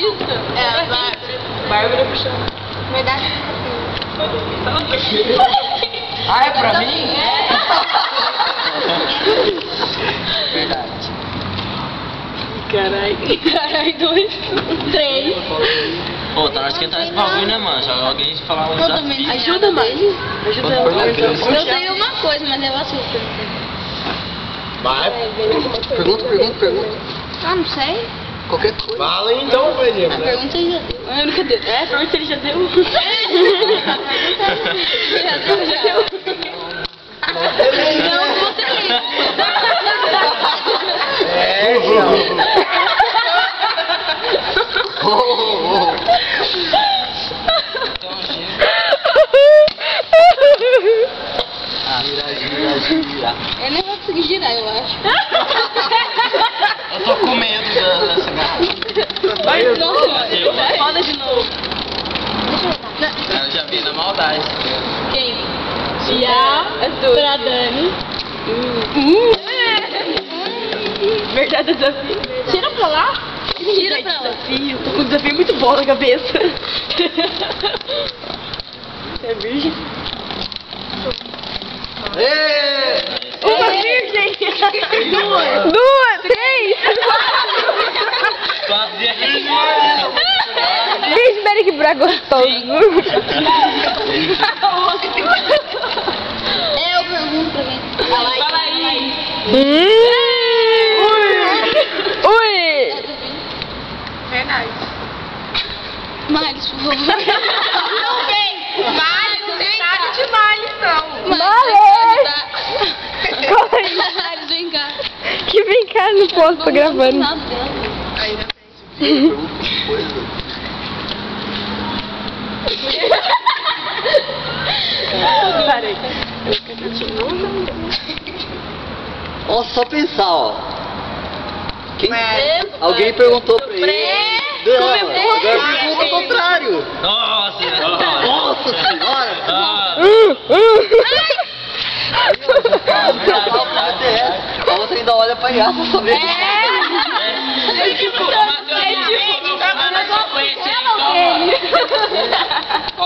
isso? É, a Bárbara. Bárbara puxou. Verdade. Ah, é pra mim? É. Verdade. Carai, 2, 3. Pô, tá na hora de esquentar esse bagulho, né, mano? Só alguém falar um desafio. Ajuda, mãe. Ajuda ela. Eu tenho uma coisa, mas eu assusto. Vai. Pergunta. Ah, não sei. Qualquer coisa. Fala então, velho. A pergunta já deu. Ah, brincadeira. É, pergunta se ele já deu. Já deu. Não, você Gira. Eu nem vou conseguir girar, eu acho. Eu tô com medo dessa garrafa. Vai, não, roda de novo. Eu já vi na maldade. Quem? Já, pra Dani. Verdade, desafio. Tira pra lá. Tira pra lá. Desafio. Tô com um desafio muito bom na cabeça. Você é virgem? Uma virgem! Duas! 3! Beijo, Eric Braga gostoso. Eu pergunto pra mim. Fala aí. Ui! Verdade. Miles, por favor. Não vem. Miles, vem nada de Miles, não. Miles, vem cá. Que vem cá, não posso, tô gravando. Nada dela. Aí na frente. Parei. Ó, só pensar, ó. Alguém perguntou pra ele. Agora pergunta ao contrário. Nossa! Nossa senhora! A outra ainda olha pra ela pra saber. É tipo,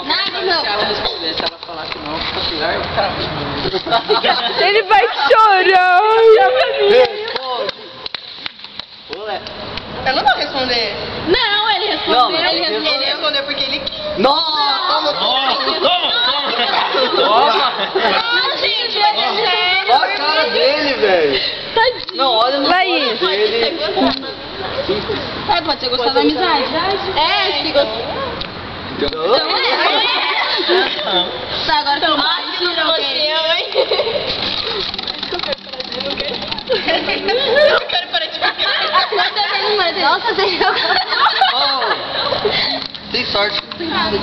Nada, não. se ela responder, se ela falar que não, fica pior, cara. Ele vai chorar. Responde. Olé. Eu não vou responder. Não, ele respondeu. Não, Ele Ele respondeu. respondeu porque ele quis. Nossa! Toma! Ah, gente, ele é Olha a cara dele, velho. Não, olha no Vai, olho Isa. dele. É, pode ter gostado da amizade. É, se gostou. Tá, agora que eu mais tira alguém. Eu quero parar de ficar. Mas também não vai ter. Nossa, tem Tem sorte. É, manda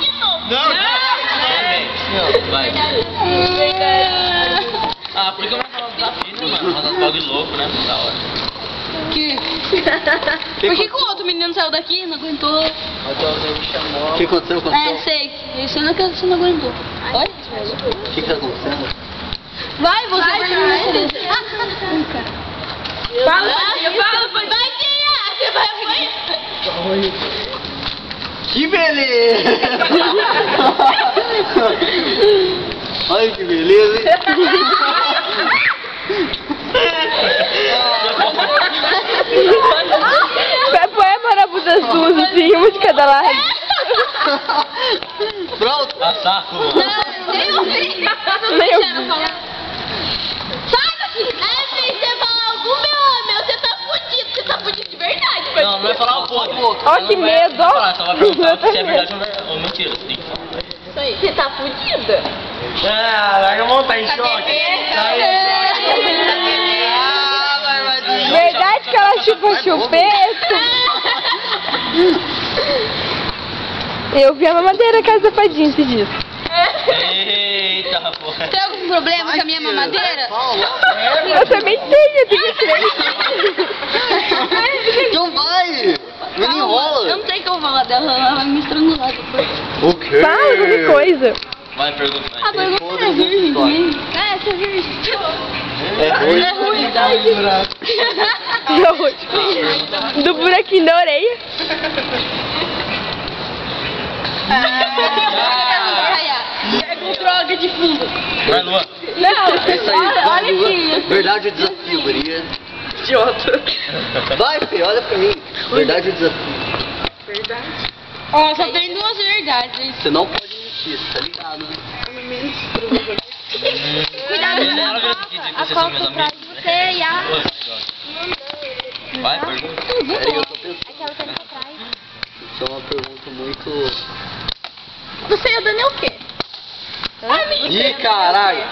de novo. Não, vai. Ah, por que eu não falo desafio, né, mano? Fazer uns bagulho louco, né? Da hora. Por que o outro menino saiu daqui e não aguentou? O que aconteceu? É, sei. Esse ano que você não aguentou. Oi? O que tá acontecendo? Vai, você vai. Fala, Padinha, fala, Padinha. Vai, Tia! Você vai apanhar. Que beleza! Olha que beleza, hein? Põe a marabou das duas, assim, uma de cada lado. Pronto. Tá saco, mano. Não, nem ouvi. Nem ouvi. Sai daqui! É, se você falar algum meu, você tá fudido. Você tá fudido de verdade. Não, não vai falar o podre. Ó, que medo, ó. Não vai falar, só vai perguntar se é verdade ou mentira. Você tem que falar. Isso aí. Você tá fudida? Ah, larga a mão, tá em choque. Verdade que ela chupa chupeta? Eu vi a mamadeira casa da Padinha esses dias. Eita, porra. Tem algum problema com a minha mamadeira? Eu também tenho, eu tenho 3. Então vai! Não Eu enrola! não sei o que eu vou falar dela, ela vai me estrangular depois. O quê? Fala qualquer coisa. Vai, pergunta. A pergunta é virgem. É, você é virgem. É ruim. É ruim. Do buraquinho da orelha. Pega droga de fundo. Vai, Luan. Não, É isso aí, vai, olha Lua. aqui. Verdade ou desafio, guria? Idiota. Vai, Fê, olha pra mim. Verdade ou desafio? Ó, só tem duas verdades. Você não pode mentir, tá ligado? Cuidado com Ela veio aqui dizer que vocês são meus amigos. você e a... Vai, pergunta. É, eu tô pensando. Isso é uma pergunta muito... Você e a Dani é o quê? Ih, caralho!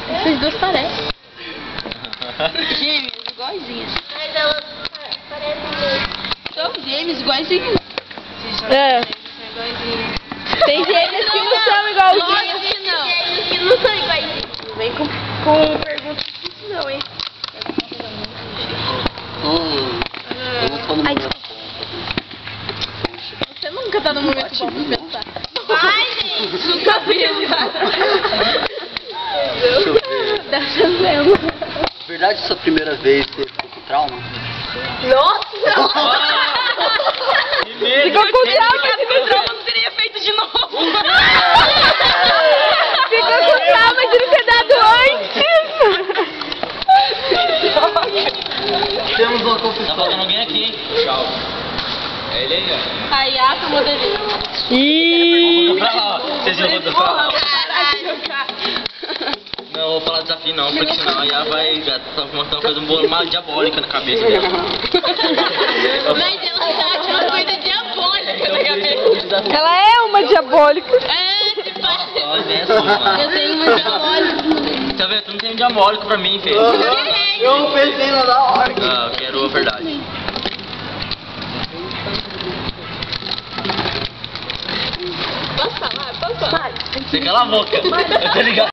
Vocês dois parecem. Gêmeos, iguaizinhos. Mas elas parecem... São gêmeos, iguaizinhos. É. Tem gêmeos que não são igualzinhos. Gêmeos que não são iguaizinhos. Vem com perguntas difíceis não, hein? Eu não tô no momento. Você nunca tá no momento bom pra pensar. Vai, gente! Nunca viu. Deixa eu ver. Tá sabendo. Verdade, sua primeira vez você ficou com trauma? Ficou com trauma não teria feito de novo. Ficou com trauma de não ter dado antes. Temos uma Tá confissão. faltando alguém aqui, hein? Tchau. É ele aí, ó. A Yaka, modelista. Vamos pra lá, ó. Vocês iam rodar. Não, eu vou falar desafio não, porque senão a Yá vai montar uma diabólica na cabeça dela. Mas ela tá de uma coisa diabólica na cabeça. Ela é uma diabólica. É, tipo... Olha essa, mano. Eu tenho uma diabólica. Tá vendo? Tu não tem um diabólico pra mim, filho. Eu pensei na hora. Ah, eu quero a verdade. Posso falar? Posso falar? Você cala a boca. Eu tô ligado.